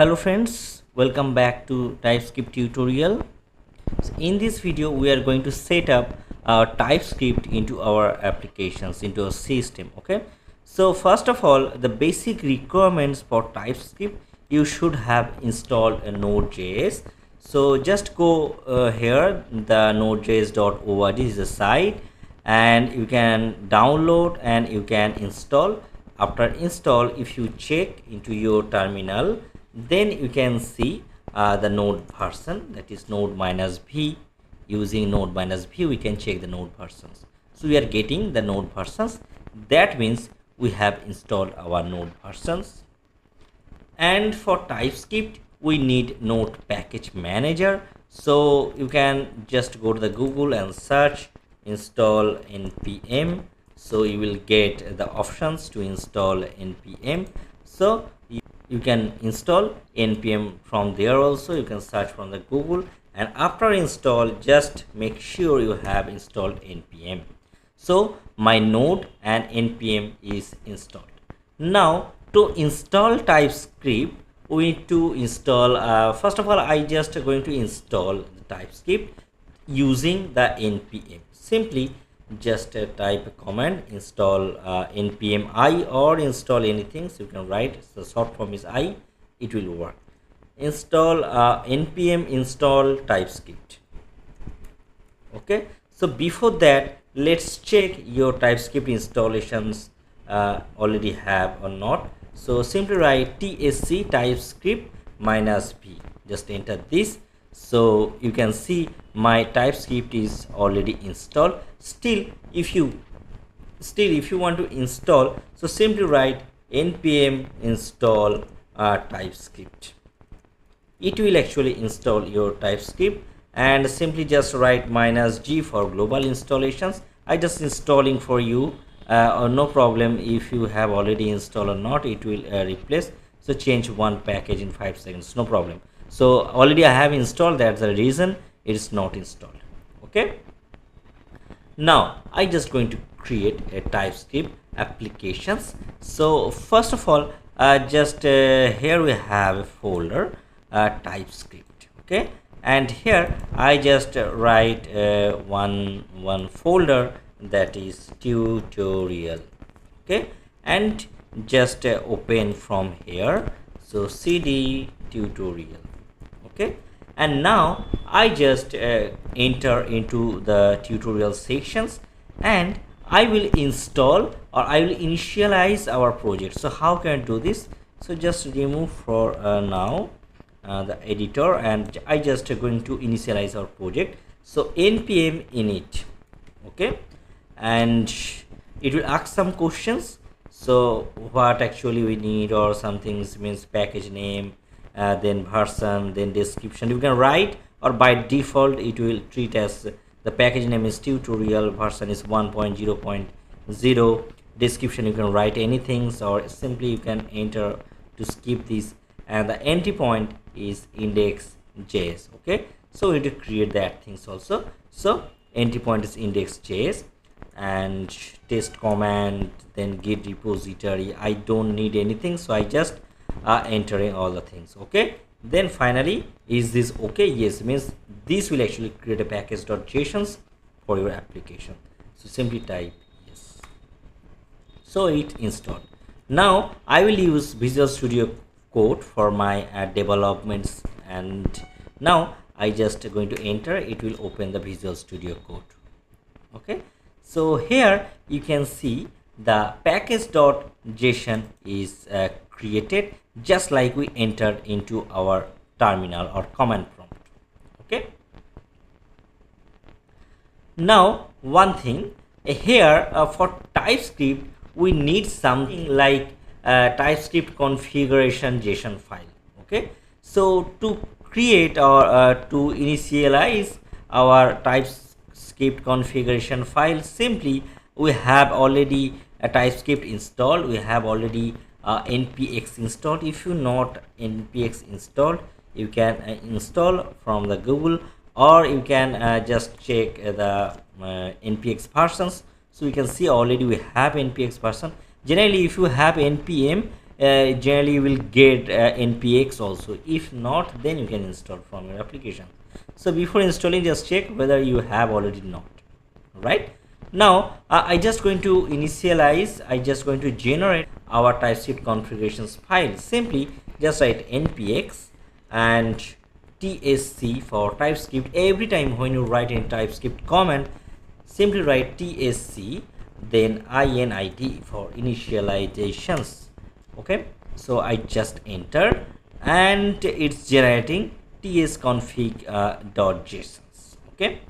Hello friends, welcome back to TypeScript tutorial. So in this video we are going to set up our TypeScript into our applications, into a system. Okay, so first of all, the basic requirements for TypeScript, you should have installed a Node.js. So just go here, the nodejs.org is the site, and you can download and you can install. After install, if you check into your terminal, then you can see the node version, that is node minus v. Using node minus v we can check the node versions. So we are getting the node versions, that means we have installed our node versions. And for TypeScript we need node package manager. So you can just go to the Google and search install npm. So you will get the options to install npm. So you can install npm from there. Also you can search from the Google, and after install just make sure you have installed npm. So my node and npm is installed. Now to install TypeScript we need to install first of all I just going to install the TypeScript using the npm. Simply just type a command install npm I, or install anything, so you can write the short form is I, it will work. Install npm install TypeScript. Okay, so before that let's check your TypeScript installations already have or not. So simply write tsc TypeScript minus p, just enter this. So you can see my TypeScript is already installed. Still if you want to install, so simply write npm install TypeScript. It will actually install your TypeScript, and simply just write -g for global installations. I just installing for you, no problem if you have already installed or not, it will replace. So change one package in 5 seconds, no problem. So already I have installed, that's the reason it is not installed. Okay, now I just going to create a TypeScript applications. So first of all, here we have a folder TypeScript. Okay, and here I just write one folder, that is tutorial. Okay, and just open from here, so cd tutorial. Okay, and now I just enter into the tutorial sections, and I will install, or I will initialize our project. So how can I do this? So just remove for now the editor, and I just going to initialize our project. So npm init. Okay, and it will ask some questions. So what actually we need, or some things means package name, then version, then description you can write, or by default it will treat as the package name is tutorial, version is 1.0.0, description you can write anything, or simply you can enter to skip this, and the entry point is index.js. Okay, so we need to create that things also. So entry point is index.js, and test command, then git repository, I don't need anything, so I just entering all the things. Okay, then finally is this okay? Yes, means this will actually create a package.json for your application. So simply type yes. So it installed. Now I will use Visual Studio Code for my developments, and now I just going to enter, it will open the Visual Studio Code. Okay, so here you can see the package.json is created, just like we entered into our terminal or command prompt. Okay, now one thing here, for TypeScript we need something like TypeScript configuration JSON file. Okay, so to create or to initialize our TypeScript configuration file, simply we have already a TypeScript installed, we have already npx installed. If you not npx installed, you can install from the Google, or you can just check the npx versions. So you can see already we have npx version. Generally if you have npm, generally you will get npx also. If not, then you can install from your application. So before installing, just check whether you have already not. Right now, I just going to initialize, I just going to generate our TypeScript configurations file. Simply just write npx and tsc for TypeScript. Every time when you write in TypeScript command, simply write tsc, then init for initializations. Okay, so I just enter and it's generating tsconfig .json. Okay,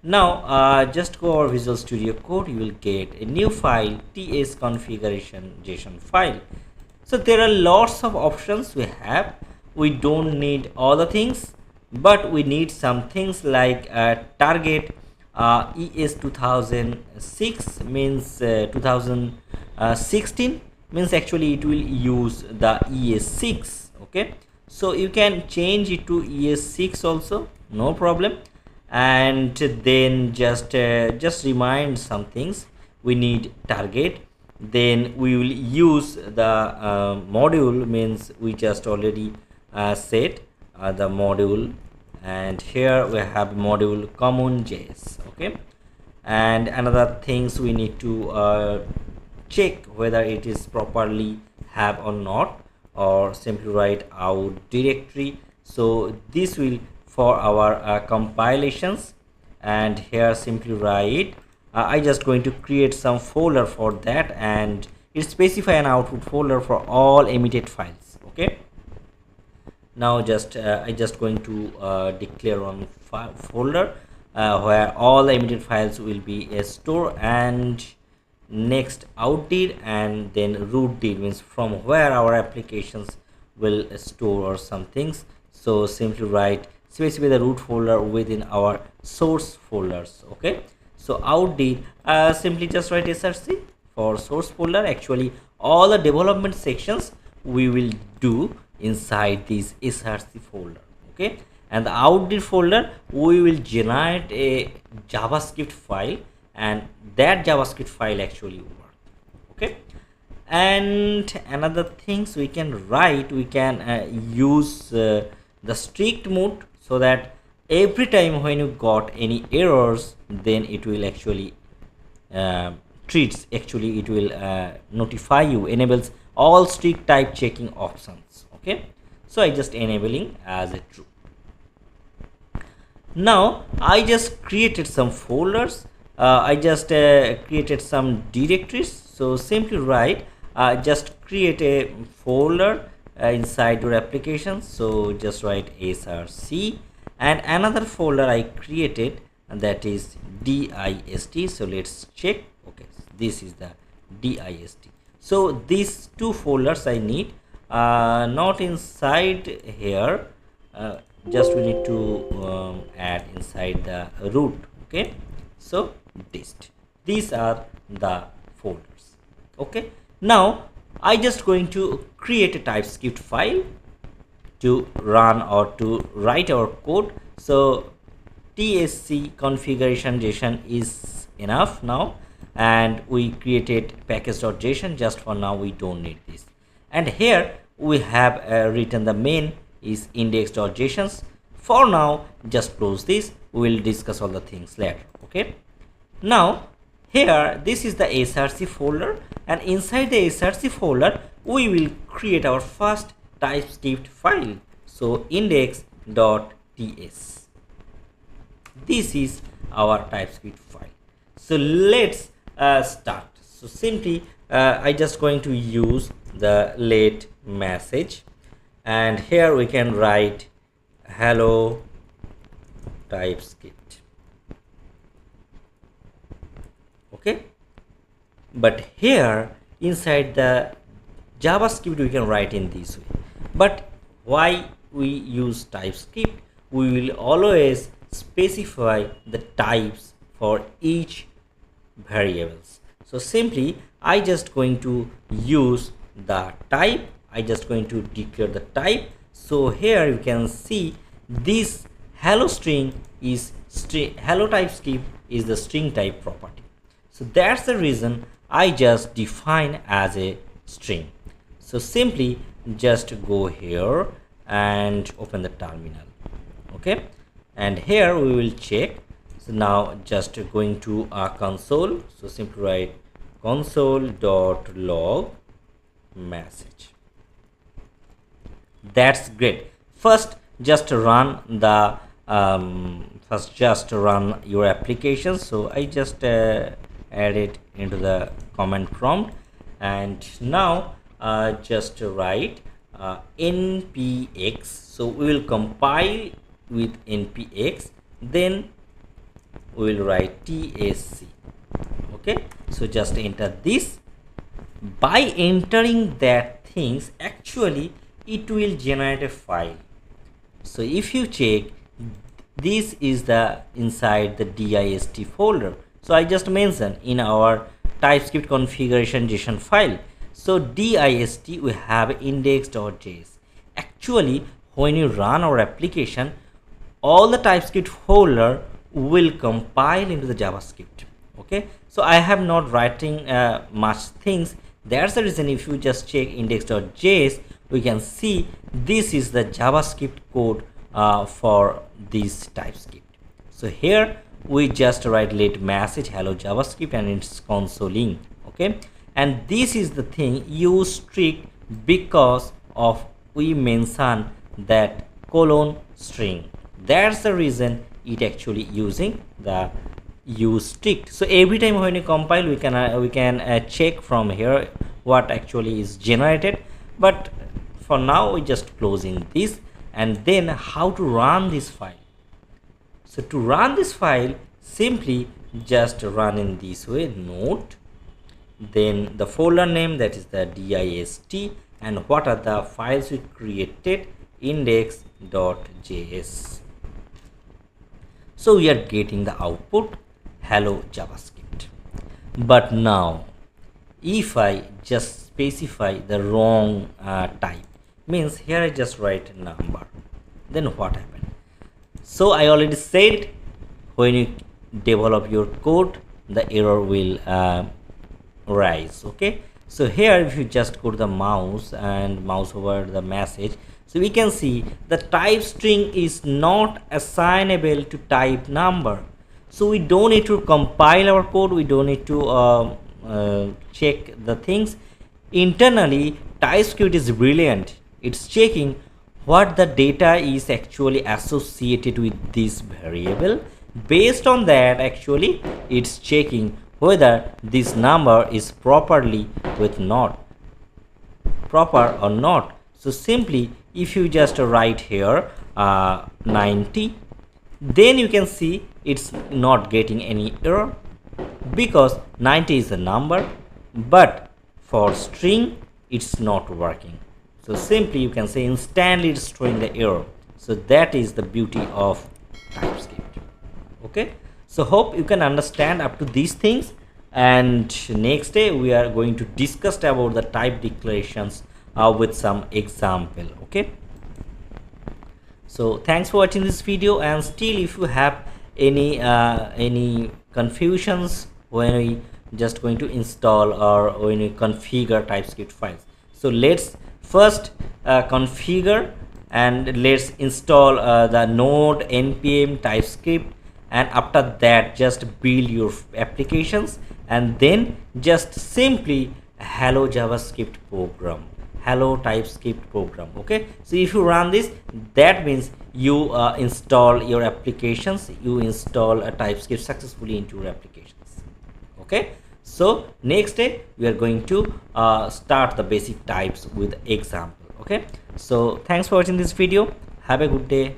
now just go over Visual Studio Code, you will get a new file, ts configuration JSON file. So there are lots of options we have. We don't need all the things, but we need some things like target ES 2006 means 2016 means actually it will use the ES6. Okay, so you can change it to ES6 also, no problem. And then just remind some things. We need target, then we will use the module, means we just already set the module, and here we have module common.js. Okay, and another things we need to check whether it is properly have or not, or simply write out directory. So this will for our compilations, and here simply write I just going to create some folder for that, and it specify an output folder for all emitted files. Okay, now just I just going to declare one folder where all the emitted files will be stored, and next outdid, and then rootdid means from where our applications will store or some things. So simply write specify the root folder within our source folders. Okay, so outdid simply just write src for source folder. Actually all the development sections we will do inside this src folder. Okay, and the outdid folder we will generate a javascript file, and that javascript file actually work. Okay, and another things we can write, we can use the strict mode, so that every time when you got any errors, then it will actually treats, actually it will notify you, enables all strict type checking options. Okay, so I just enabling as a true. Now I just created some folders, I just created some directories. So simply write just create a folder inside your application. So just write src, and another folder I created, and that is dist. So let's check. Okay, this is the dist. So these two folders I need, not inside here, just we need to add inside the root. Okay, so these are the folders. Okay, now I just going to create a TypeScript file to run or to write our code. So tsc configuration JSON is enough now, and we created package.json. Just for now we don't need this, and here we have written the main is index.json. For now just close this, we will discuss all the things later. Okay, now here this is the src folder, and inside the src folder we will create our first TypeScript file. So index.ts, this is our TypeScript file. So let's start. So simply I just going to use the let message, and here we can write hello TypeScript. Okay, but here inside the JavaScript we can write in this way. But why we use TypeScript? We will always specify the types for each variables. So simply I just going to use the type, I just going to declare the type. So here you can see this hello string is hello TypeScript is the string type property. So that's the reason I just define as a string. So simply just go here and open the terminal. Okay, and here we will check. So now just going to our console, so simply write console.log message. That's great. First just run the run your application. So I just add it into the command prompt, and now just write npx. So we will compile with npx, then we will write tsc. Okay, so just enter this. By entering that things, actually it will generate a file. So if you check, this is the inside the dist folder. So I just mentioned in our TypeScript configuration JSON file. So dist we have index.js. Actually when you run our application, all the TypeScript folder will compile into the JavaScript. Okay, so I have not writing much things. That's the reason if you just check index.js, we can see this is the JavaScript code for this TypeScript. So here we just write let message hello JavaScript and it's consoling. Okay, and this is the thing use strict because of we mention that colon string. That's the reason it actually using the use strict. So every time when you compile, we can check from here what actually is generated. But for now we just closing this, and then how to run this file. So to run this file, simply just run in this way, node, then the folder name, that is the dist, and what are the files we created, index.js. So we are getting the output hello JavaScript. But now if I just specify the wrong type, means here I just write number, then what happened? So I already said when you develop your code, the error will rise. Okay, so here if you just go to the mouse and mouse over the message, so we can see the type string is not assignable to type number. So we don't need to compile our code, we don't need to check the things internally. TypeScript is brilliant. It's checking what the data is actually associated with this variable. Based on that, actually it's checking whether this number is properly with not proper or not. So simply if you just write here 90, then you can see it's not getting any error because 90 is a number, but for string it's not working. So simply you can say instantly it's throwing the error. So that is the beauty of TypeScript. Okay, so hope you can understand up to these things, and next day we are going to discuss about the type declarations with some example. Okay, so thanks for watching this video, and still if you have any confusions when we just going to install or when we configure TypeScript files, so let's first configure and let's install the node npm TypeScript, and after that just build your applications, and then just simply hello JavaScript program, hello TypeScript program. Okay, so if you run this, that means you install your applications, you install a TypeScript successfully into your applications. Okay, so next day we are going to start the basic types with example. Okay, so thanks for watching this video. Have a good day.